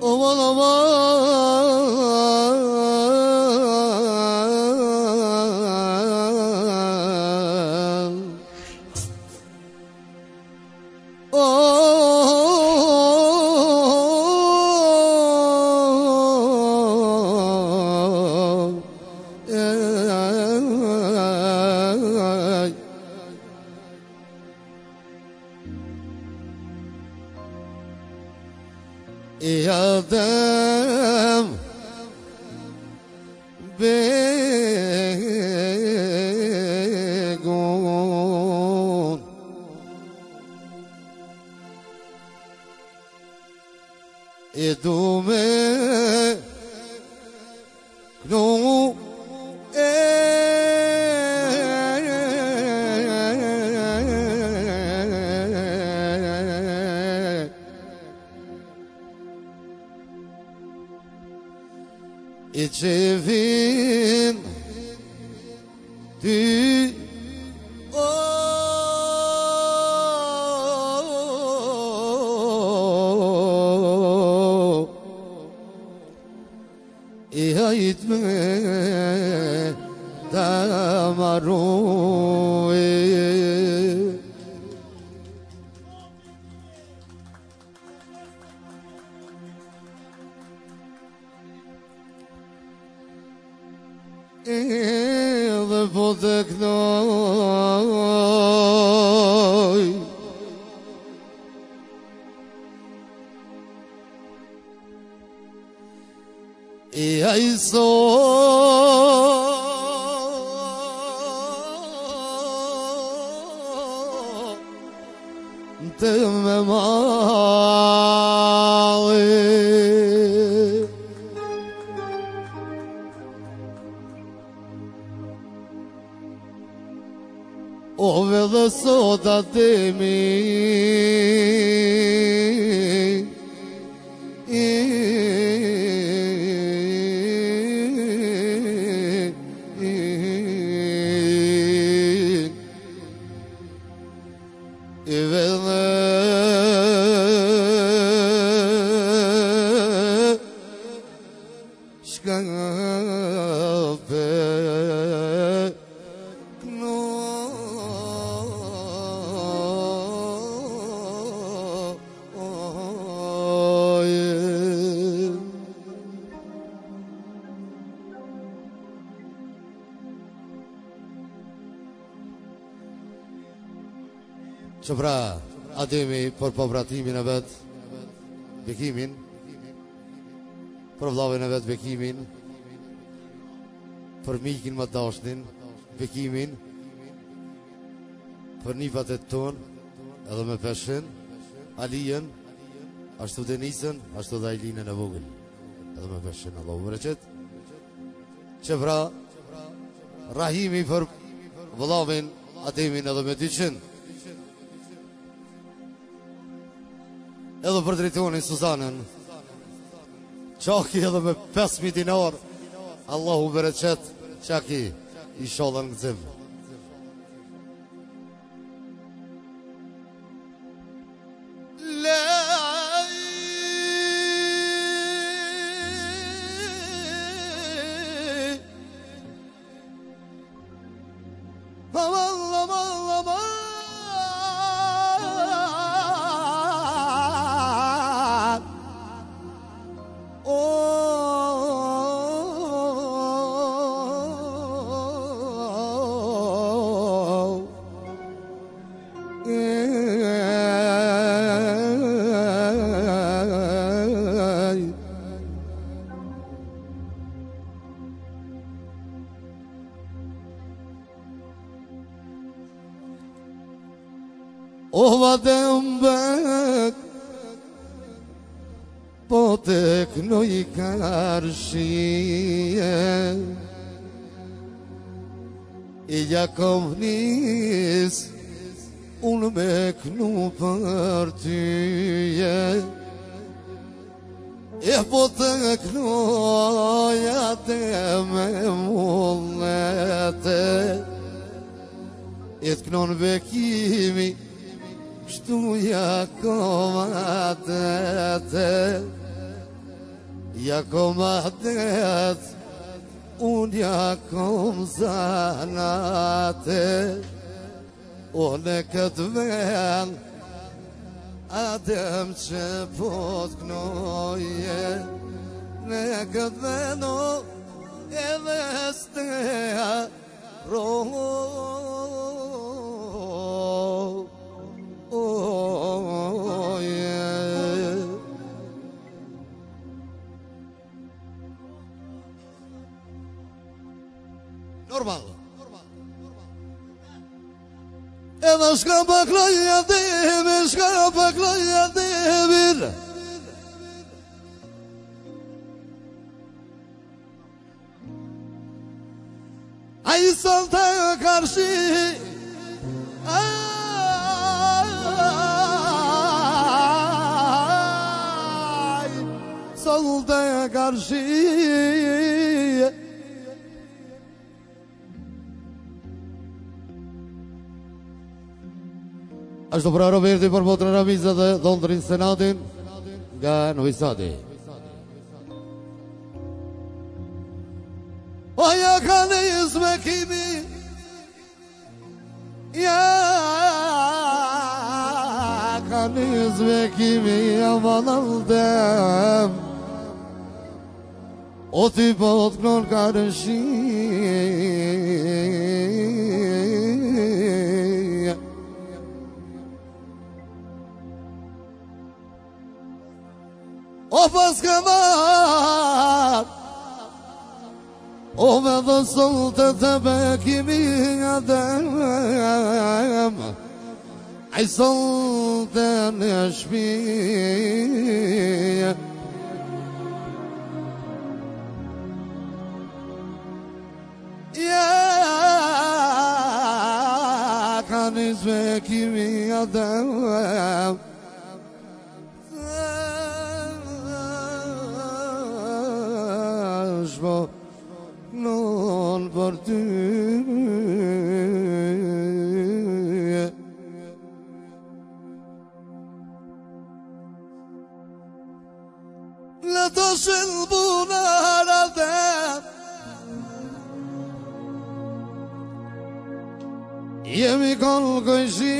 Aman aman. يا دم بيقول يدوم كنو İçevin dü İhayitme damaruye Dhe po të knoj I hajso Të me mali Ove dhe sot atemi Që pra, Ademi për pobratimin e vetë, Bekimin, për vllavin e vetë Bekimin, për mikin më dashnin, Bekimin, për nipat e tonë, edhe me peshin, Alijen, ashtu Denisën, ashtu dhe Ailinën e vogël, edhe me peshin, Allahu bereqet. Që pra, Rahimi për vllavin Ademin edhe me 200, edhe për drejtonin Suzanën, Qaki edhe me 5.000 dinar, Allahu bereqet, Qaki, inshallah në gëzim. Ovadëm bek Po tek në I karshie I jakom nis Unë me kënu për tyje E po tek nojate me mullete E të kënon Bekimi Shtu jakom atete Ja kom adet, unë ja kom zanate, o në këtë vend, adem që po t'knoje, në këtë vend, o edhe steja, normal. Edhe shka paklaja demin, shka paklaja demin, a i salta karshi, salta karshi. Ashtu pra Roberti për Motrën Ramizat dhe Dhondrin Senatin nga Novi Sadi. Oja ka njës me kimi, ja ka njës me kimi, ja vanaldem, o ty po t'knon ka rëshi. O pas ka marë, o me dhe solte të bekimi nga dem, a i solte në shpi. Ja, ka njës bekimi nga dem, non për ty. Në të shëllbunar adem, jemi konë këjshi.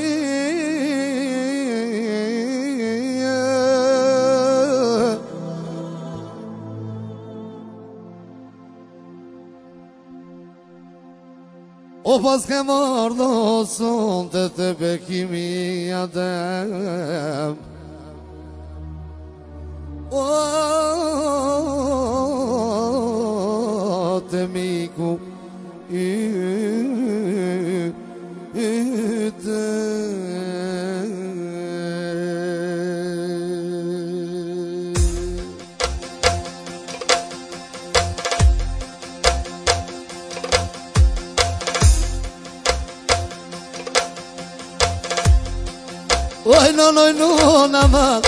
O pas ke marrë do sonte të bekimi adem, o të miku të. Oj, nonoj, nuna ma,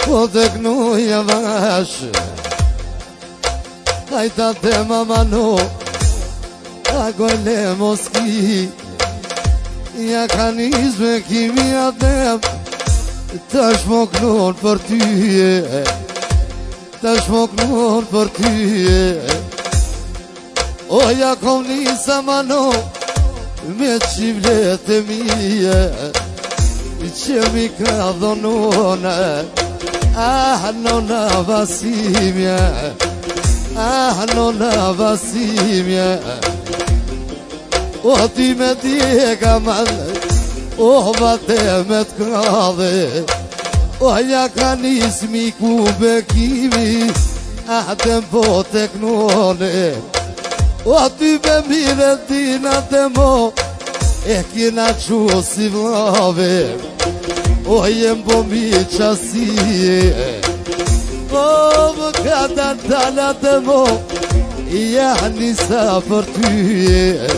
po të knuja vash, hajta te mama no, a gojle moski, ja ka njës me kimi adem, ta shmo knur për tyje, ta shmo knur për tyje. O, ja kom njësa mano, me qivlet e mije, që mi ka dhonone, nona Vasimje, nona Vasimje. O ti me djega madhe, o vate me t'kradhe, o ja ka njës miku bekimi, atem po te knone. O ti me mire dina te mo, e kina qu si vlave, o jem po mi qasie. O më ka dalat e mo, ja nisa për tyje,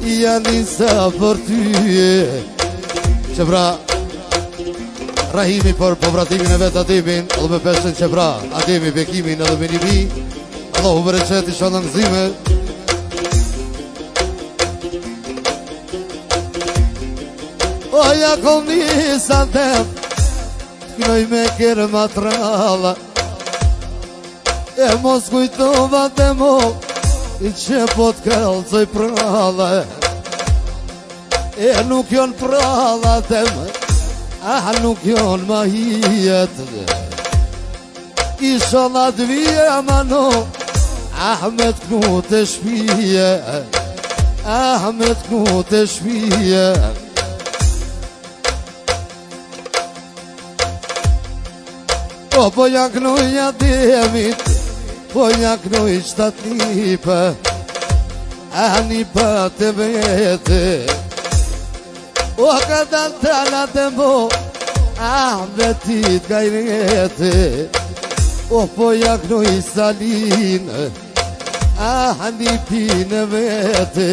ja nisa për tyje. Që pra Rahimi për povratimin e vetë Adimin, edhe me peshen që pra Adimi bekimin edhe me një mi, Allahu më reqet i shonë nëzime. O ja kom njësa tem, t'knoj me kërë matrala, E mos kujtova të mo që po t'kallëzoj pralla. E nuk jon pralla të më, nuk jon ma hijet. Isha la t'vija ma no, me t'knu të shpije, me t'knu të shpije. Po ja knuja demit, po ja knuj shtat nipa, nipa të vete. O ka dal talat e mo, vetit gajrete. O po ja knuj salin, nipin e vete.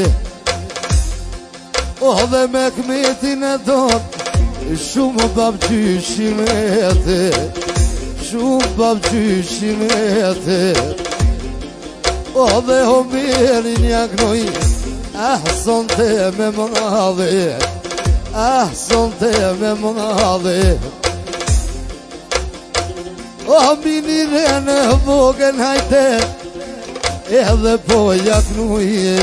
O dhe me kmetin e don, shumë babgjyshim vete. Shumë babgjyshim vete. O dhe homerin ja knuj, son te me madhe, son te me madhe. O minire në vogën hajte, edhe po ja knuje,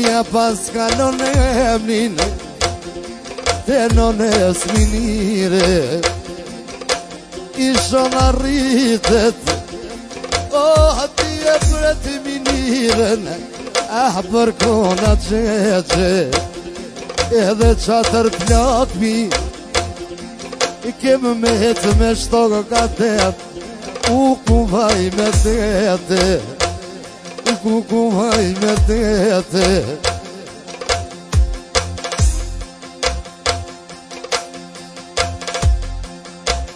ja pas kalon e emnin, te nones minire. Isha në rritet, ti e për të miniren, për kona qeqe, edhe qatër plakmi, kemë me hetë me shtokë ka tet, u kuvaj me tete, u kuvaj me tete.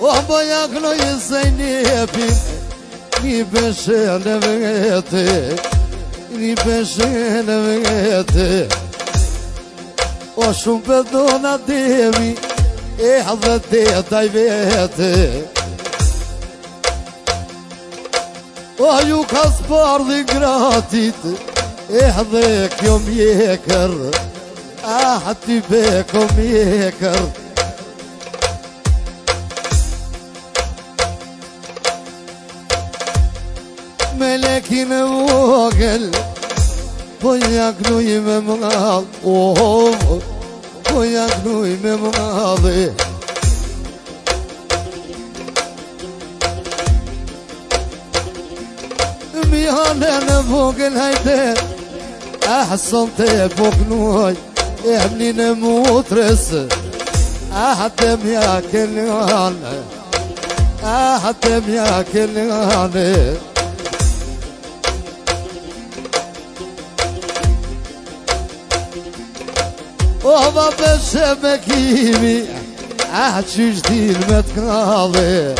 O boja knoj se njepin, një peshen e vete, një peshen e vete. O shumë përdona demi, dhe tetaj vete. O ju ka spardhi gratit, dhe kjo mjekër, ty beko mjekër. Me lekin e vogel, po ja knuj me mall, po ja knuj me madhe. Mi hane në vogel hajte, son te po knuj, emnin e mutres, te mja kellane, te mja kellane. O va peshe me kimi, qysh din me t'kallë,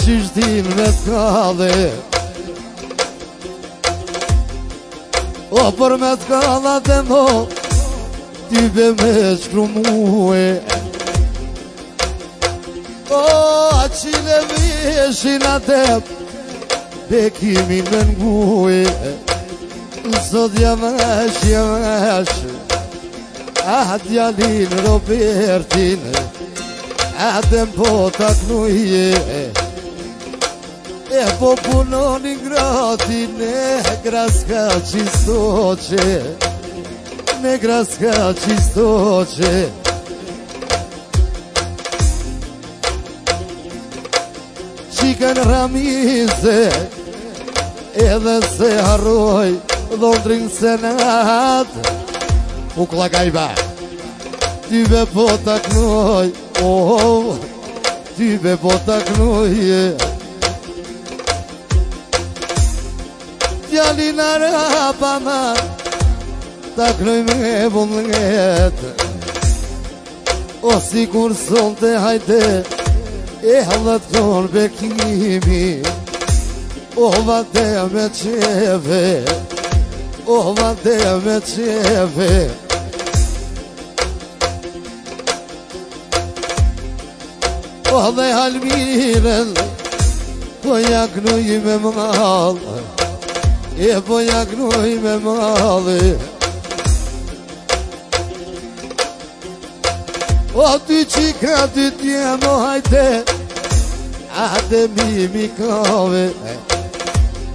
qysh din me t'kallë. O për me t'kallat e mo, ty be me shkru muhe. O qile vishin atep, be kimi me nguhe. Sot javash, javash, djalin Robertin, dem po ta knuje. E po punonin gratin, negraska čistoće, negraska čistoće. Qiken Ramize, edhe se harroj, dhondrin senat. Ukla gajba, ty be po ta knuj, ty be po ta knuj. Djalin Arapama, ta knuj me vullnet. O sikur son te hajte, hallat kon bekimi. O vate me qeve, o vate me qeve. O dhe halmiren, po ja knuj me mall, po ja knuj me mall. O ty qika ty t'jemo hajte, Ademi mikove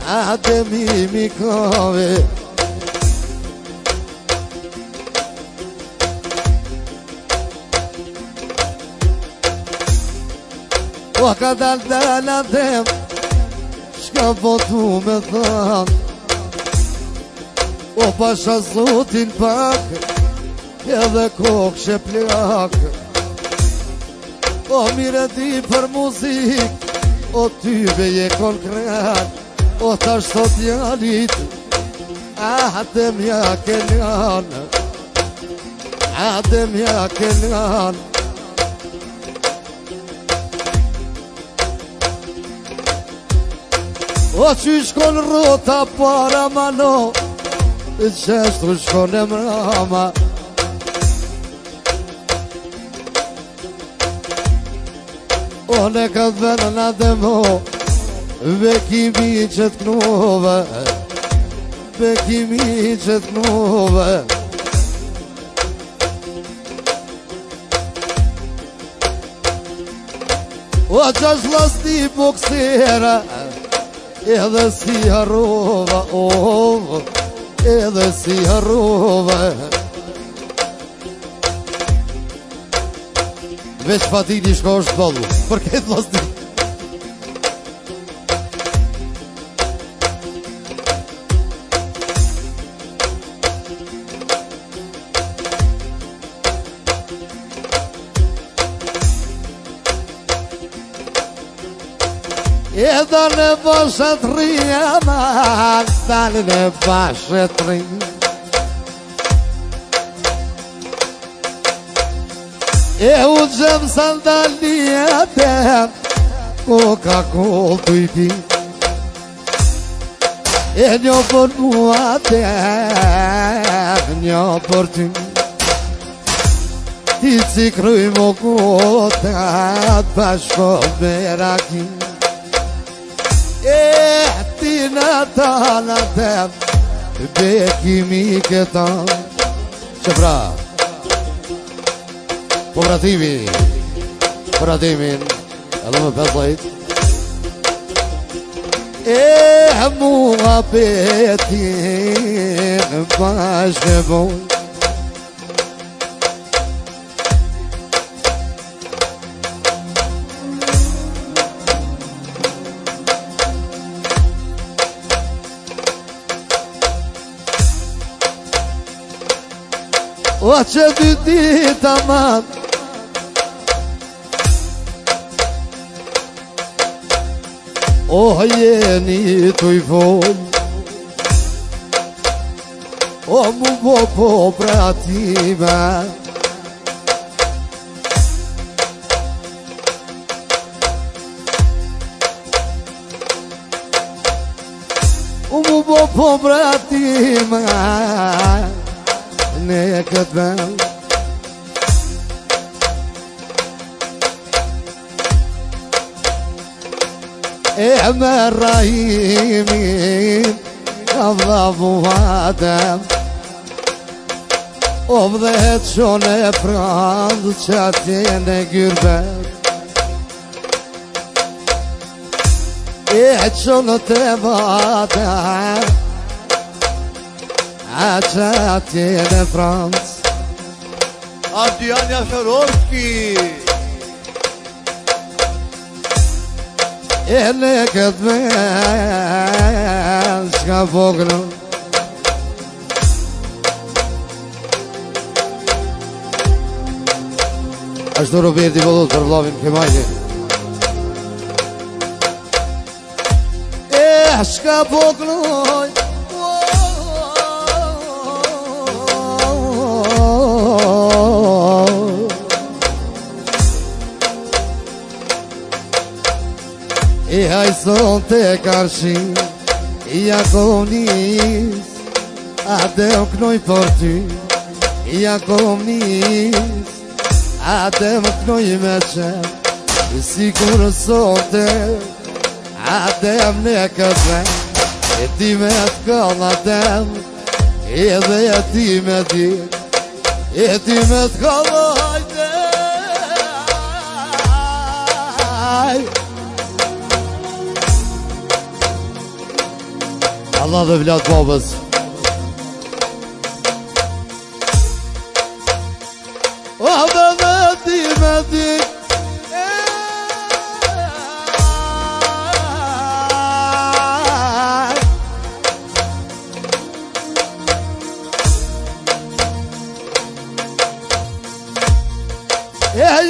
Ademi mikove O ka dal dem Shka po tu me than O pasha zotin pak Edhe kokë që plak O mire di për muzik O tybe je konkret O tash sot jalit Adem ja kellan Adem ja kellan O që shkon rota para mano Qeshtu shkon e mrama O ne ka dhenë në demo Bekimi që t'knove Bekimi që t'knove O qash lasti boksera Edhe si harova Edhe si harova Veç Fatili shko është dollu Për këtë lasti E dalë bashet rjema Dalë bashet rjema E u gjem sandalijete Coca-Cola t'u i pi E një për mua te Një për ty Ti si kryj më kotat Bashko me rakin E ti në tala tem Bekimi këtan Që pra Po vratimin Edhe me 15 E mua petin Bashkë boj O që dy dita man O jeni t'u i fol O mu bo po pratime O mu bo po pratime Ne këtë vel E me rahimin Ka vdhavu adem O vdhet qone prand Që atjene gyrbet E qone te vadem A që atjene prand Adrian Jaferovski E në këtë men Shka pokënë Ashtu Roberti Vodot për vlavin Kemajni E shka pokënë E hajson të karshin Ja kom nis Ate më knoj për ty Ja kom nis Ate më knoj me qen Si kur sote Ate më në këtë E ti me t'kall atem Edhe e ti me ti E ti me t'kall vlla dhe vlat babës. O me ti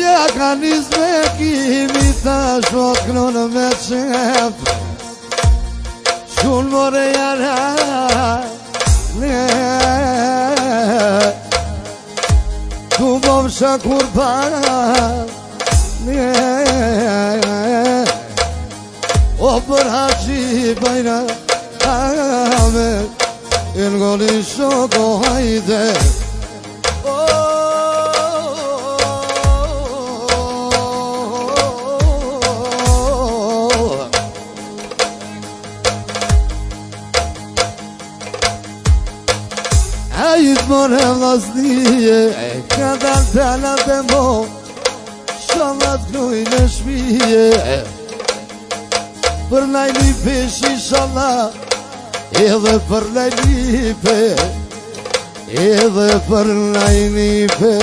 ja ka nis me kimi ta shoknon me qef Shun more jara Tu bom shakur pa O për haqi bajna ame Irgoli shoko hajde Ajit more vlasnije Ka dal talat e mo Shalat knuj në shpije Për lajni pesh inshallah Edhe për lajni pe Edhe për lajni pe